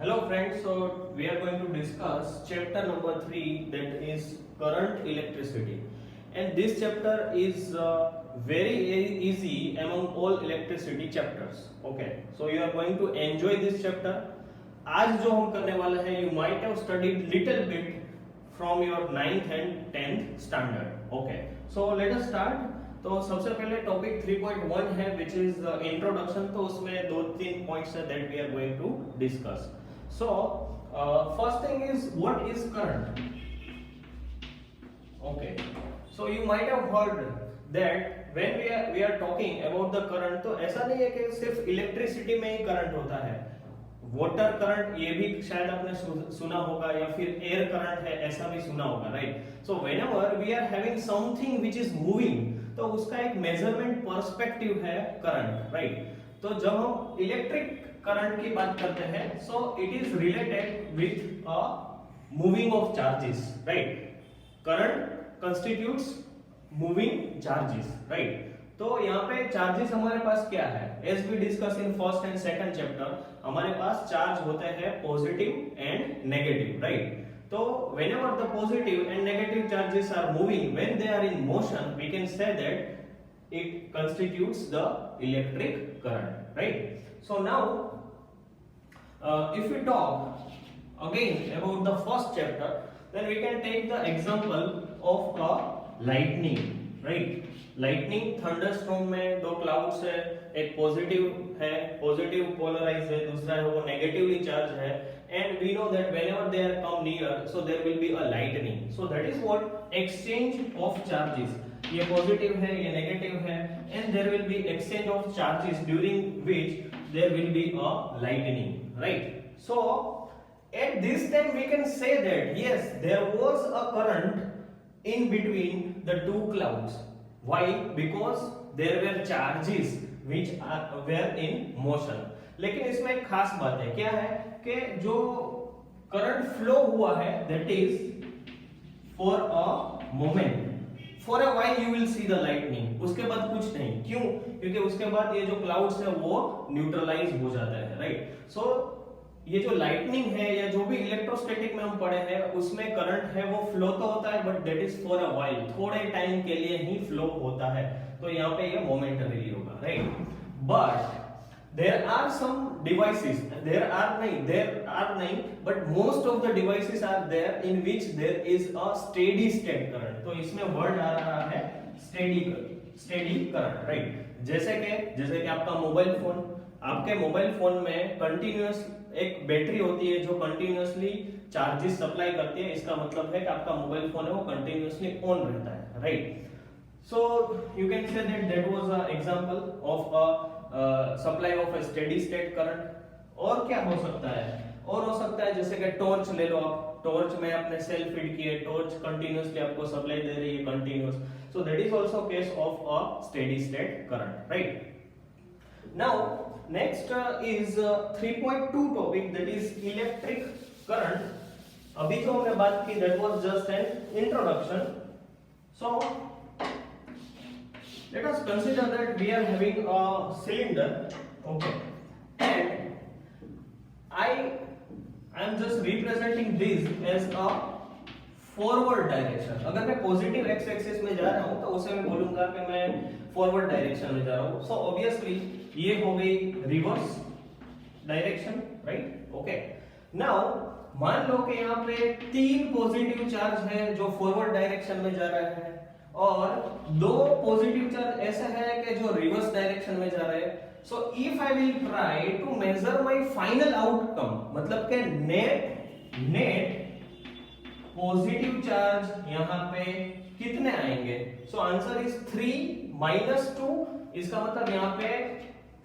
Hello friends, so we are going to discuss chapter number 3, that is current electricity, and this chapter is very easy among all electricity chapters. Okay, so you are going to enjoy this chapter. आज जो हम करने वाले हैं, you might have studied little bit from your 9th and 10th standard. Okay, so let us start. तो सबसे पहले topic 3.1 है which is इंट्रोडक्शन. तो उसमें दो तीन पॉइंट्स है that we are going to discuss. So first thing is, what is current? Okay, so you might have heard that when we are talking about the current, तो ऐसा नहीं है कि सिर्फ इलेक्ट्रिसिटी में ही करंट होता है. वाटर करंट ये भी शायद आपने सुना होगा, या फिर एयर करंट है ऐसा भी सुना होगा, right? So whenever we are having something which is moving, तो उसका एक मेजरमेंट पर्सपेक्टिव है करंट, राइट? तो जब हम इलेक्ट्रिक करंट की बात करते हैं, so it is related with a moving of charges, right? Current constitutes moving charges, right? तो यहाँ पे चार्जेस हमारे पास क्या है? As we discuss in first and second chapter, हमारे पास चार्ज होते हैं पॉजिटिव एंड नेगेटिव, राइट? तो whenever the positive and negative charges are moving, when they are in motion, we can say that it constitutes the electric current, right? So now if we talk again about the first chapter, then we can take the example of a lightning, right? Lightning thunderstorm में दो clouds है, एक positive है, positive polarise है, दूसरा है वो negatively charge है, and we know that whenever they are come near, so there will be a lightning. So that is what exchange of charges. ये पॉजिटिव है, ये नेगेटिव है, and there will be exchange of charges during which there will be a lightning, right? So at this time we can say that yes, there was a current in between the two clouds. Why? Because there were charges which were in motion. लेकिन इसमें एक खास बात है, क्या है कि जो करंट फ्लो हुआ है, that is for a moment. For a while you will see the lightning. उसके बाद कुछ नहीं. क्यों? क्योंकि उसके बाद ये जो क्लाउड्स है वो न्यूट्रलाइज हो जाता है, राइट? सो ये जो लाइटनिंग है या जो भी इलेक्ट्रोस्टैटिक में हम पढ़े हैं, उसमें करंट है वो फ्लो तो होता है, but that is for a while, थोड़े टाइम के लिए ही फ्लो होता है. तो यहाँ पे ये मोमेंटरीली होगा, right? But there are some devices, there are नहीं, but most of the devices are there in which there is a steady state current. तो इसमें वर्ड आ रहा है स्टेडी करंट, राइट? जैसे कि आपका मोबाइल फोन, आपके मोबाइल फोन में कंटिन्यूअस एक बैटरी होती है जो कंटिन्यूअसली चार्जेस सप्लाई करती है. इसका मतलब है कि आपका मोबाइल फोन है वो कंटिन्यूअसली ऑन रहता है, right? So you can say that was a example of a supply of a steady state current. और क्या हो सकता है? और हो सकता है जैसे कि टॉर्च ले लो आप, टॉर्च में आपने सेल फीड की है, टॉर्च कंटिन्यूअसली आपको सप्लाई दे रही है, continuous. So that is also case of a steady state current, right? Now next is 3.2 topic, that is electric current. अभी जो हमने बात की that was just an introduction. So let us consider that we are having a cylinder, okay, and I am just representing this as a forward direction. अगर मैं positive x axis में जा रहा हूं तो उसे मैं बोलूंगा कि मैं फॉरवर्ड डायरेक्शन में जा रहा हूं. सो ऑब्वियसली ये हो गई reverse direction, right? Okay, now मान लो कि यहाँ पे तीन पॉजिटिव चार्ज है जो फॉरवर्ड डायरेक्शन में जा रहे हैं, और दो पॉजिटिव चार्ज ऐसे हैं कि जो रिवर्स डायरेक्शन में जा रहे हैं. So if I will try to measure my final outcome, मतलब कि नेट पॉजिटिव चार्ज यहाँ पे कितने आएंगे? So answer is 3 - 2. इसका मतलब यहाँ पे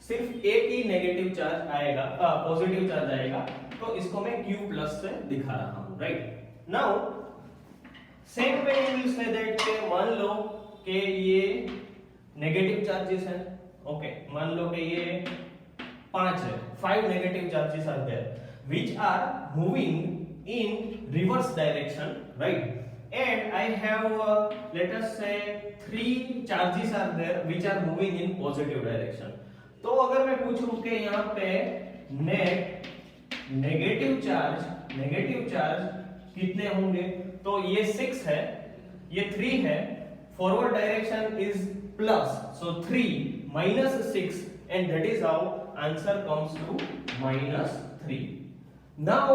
सिर्फ एक ही नेगेटिव चार्ज आएगा, पॉजिटिव चार्ज आएगा. तो इसको मैं Q+ से दिखा रहा हूं, right? Now same way you will say that के मान लो कि ये नेगेटिव चार्जेस हैं. ओके, मान लो कि ये 5 है, 5 negative charges are there which are moving in reverse direction, right? And I have let us say 3 charges are there which are moving in positive direction. तो अगर मैं पूछूं कि यहाँ पे net नेगेटिव चार्ज कितने होंगे? तो ये 6 है, ये 3 है, forward direction is plus, so 3 minus 6 and that is how answer comes to -3. Now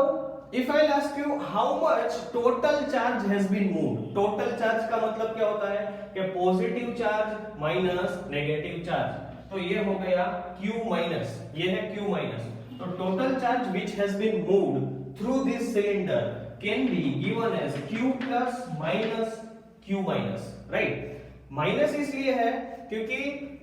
if I'll ask you how much total charge has been moved, total charge का मतलब क्या होता है कि positive charge minus negative charge, तो ये हो गया Q माइनस, ये है Q माइनस, तो total charge which has been moved through this cylinder can be given as Q plus minus Q minus, right? Minus इसलिए है क्योंकि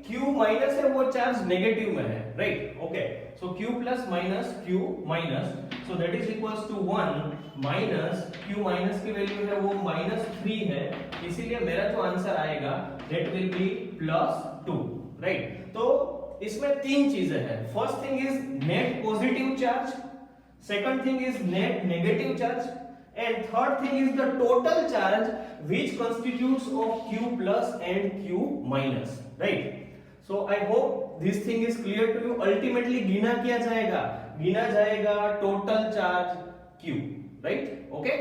Q माइनस है वो चार्ज नेगेटिव में है, right? Okay, so Q plus minus Q minus, so that is equals to 1 minus Q minus की value है वो -3 है, इसीलिए मेरा जो आंसर आएगा दैट विल बी +2, राइट? तो इसमें 3 चीजें हैं. First thing is net positive charge, second thing is net negative charge, and third thing is the total charge which constitutes of Q plus and Q minus, right? So I hope this thing is clear to you. Ultimately गिना जाएगा total charge Q, right? Okay,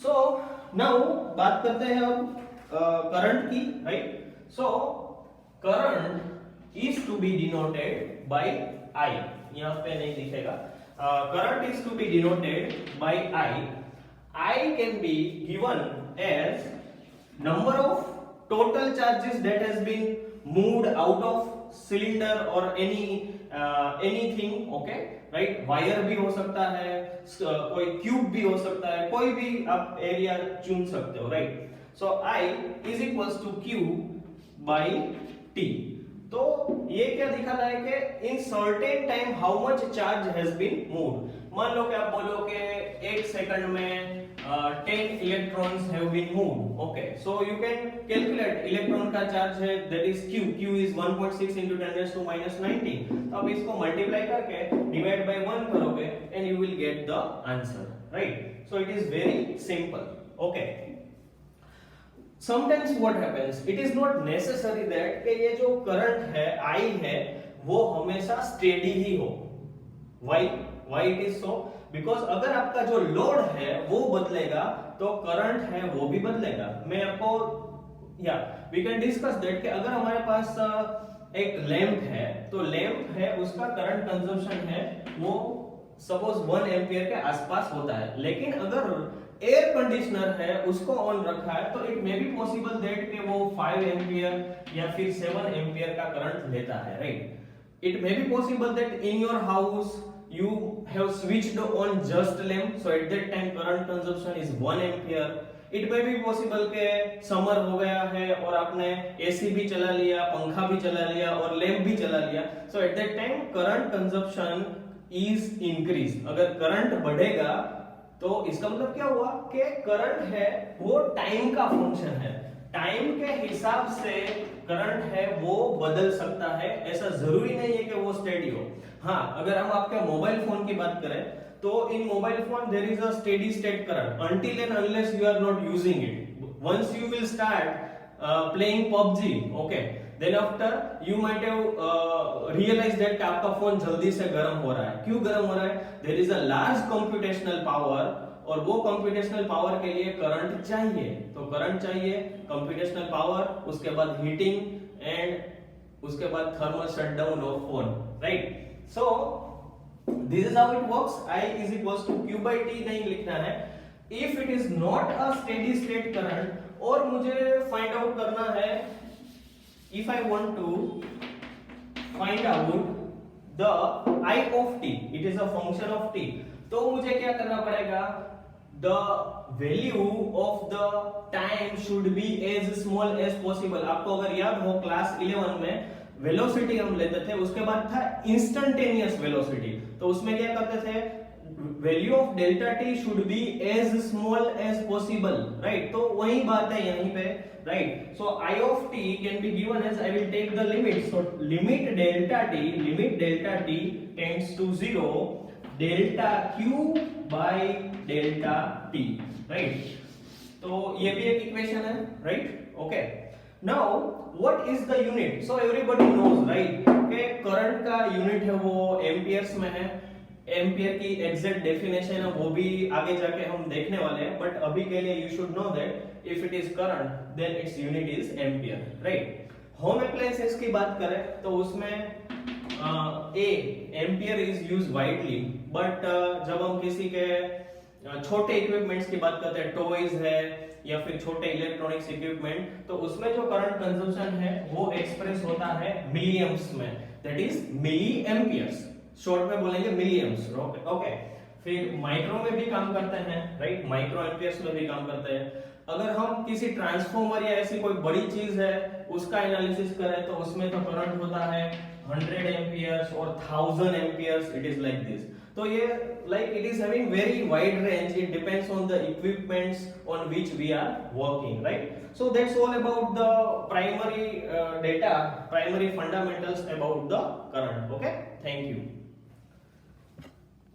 so now बात करते हैं अब current की, right? So current is to be denoted by I, यहाँ पे नहीं दिखेगा. Current is to be denoted by I. I can be given as number of total charges that has been moved out of cylinder or anything, okay, right? Wire भी हो सकता है, कोई cube भी हो सकता है, कोई भी आप एरिया चुन सकते हो, right? So I is equals to Q by T. तो ये क्या दिखा रहा है कि in certain time how much charge has been moved. मान लो कि आप बोलो कि 1 सेकंड में 10 electrons have been moved, okay, so you can calculate electron का चार्ज है that is Q is 1.6 into 10⁻⁻⁹. तो अब इसको मल्टीप्लाई करके डिवाइड बाय 1 करोगे and you will get the answer, right? So it is very simple, okay. Sometimes what happens, it is not necessary that कि ये जो करंट है I है वो हमेशा स्टेडी ही हो. Why it is so? Because अगर आपका जो लोड है वो बदलेगा तो करंट है वो भी बदलेगा. मैं आपको we can discuss that कि अगर हमारे पास एक लैंप है तो लैंप है उसका करंट कंजम्पशन है वो सपोज 1 एम्पियर के आसपास होता है, लेकिन अगर एयर कंडीशनर है उसको ऑन रखा है तो it may be possible that कि वो 5 एम्पियर या फिर 7 एम्पियर का करंट लेता है, right? It may be possible that in your house you have switched on just lamp, so at that time current consumption is 1 ampere. It may be possible के summer हो गया है और आपने एसी भी चला लिया, पंखा भी चला लिया और लैंप भी चला लिया, so at that time current consumption is increase. अगर करंट बढ़ेगा तो इसका मतलब क्या हुआ कि करंट है वो टाइम का फंक्शन है, टाइम के हिसाब से करंट है वो बदल सकता है, ऐसा जरूरी नहीं है कि वो स्टेडी हो. हाँ, अगर हम आपके मोबाइल फोन की बात करें तो इन mobile phone there is a steady state current until and unless you are not using it. Once you will start playing PUBG, okay, then after you might have realized that आपका phone जल्दी से गर्म हो रहा है. क्यों गर्म हो रहा है? There is a large computational power और वो कंप्यूटेशनल पावर के लिए करंट चाहिए, तो करंट चाहिए, कंप्यूटेशनल पावर, उसके बाद हीटिंग एंड उसके बाद thermal shutdown of phone, right? So this is how it works. I is equals to Q by T नहीं लिखना है. If it is not a steady state current और मुझे फाइंड आउट करना है, if I want to find out the I of t, it is a function of t, तो मुझे क्या करना पड़ेगा? The value of the time should be as small as possible. आपको अगर याद हो क्लास 11 में वेलोसिटी हम लेते थे, उसके बाद था इंस्टेंटेनियस वेलोसिटी, तो उसमें क्या करते थे? Value of delta T should be as small as possible, right? तो वही बात है यहीं पे, right? So I of t can be given as I will take the limit. So limit delta t tends to 0 delta Q by delta T, right? तो ये भी एक इक्वेशन है, right? Okay, now what is the unit? So everybody knows, right, कि current का unit है वो amperes में है एम्पियर की एग्जैक्ट डेफिनेशन है वो भी आगे जाके हम देखने वाले हैं, बट अभी के लिए you should know that if it is current then its unit is ampere, right. Home appliances की बात करें तो उसमें ampere is use widely, but जब हम किसी के छोटे इक्विपमेंट्स की बात करते हैं, टॉयज है या फिर छोटे इलेक्ट्रॉनिक्स इक्विपमेंट, तो उसमें जो करंट कंजम्पशन है वो एक्सप्रेस होता है मिलियम्स में, that is milli amperes, short में बोलेंगे मिलियम्स, ओके। फिर माइक्रो में भी काम करते हैं, राइट, माइक्रो एम्पियर्स में भी काम करते हैं। अगर हम किसी ट्रांसफॉर्मर या ऐसी कोई बड़ी चीज है उसका एनालिसिस करें तो उसमें तो करंट होता है 100 एम्पियर्स और 1000 amperes, it is like this. तो ये like it is having very wide range, it depends on the equipments on which we are working, right? So that's all about the primary data, primary fundamentals about the current, okay? Thank you.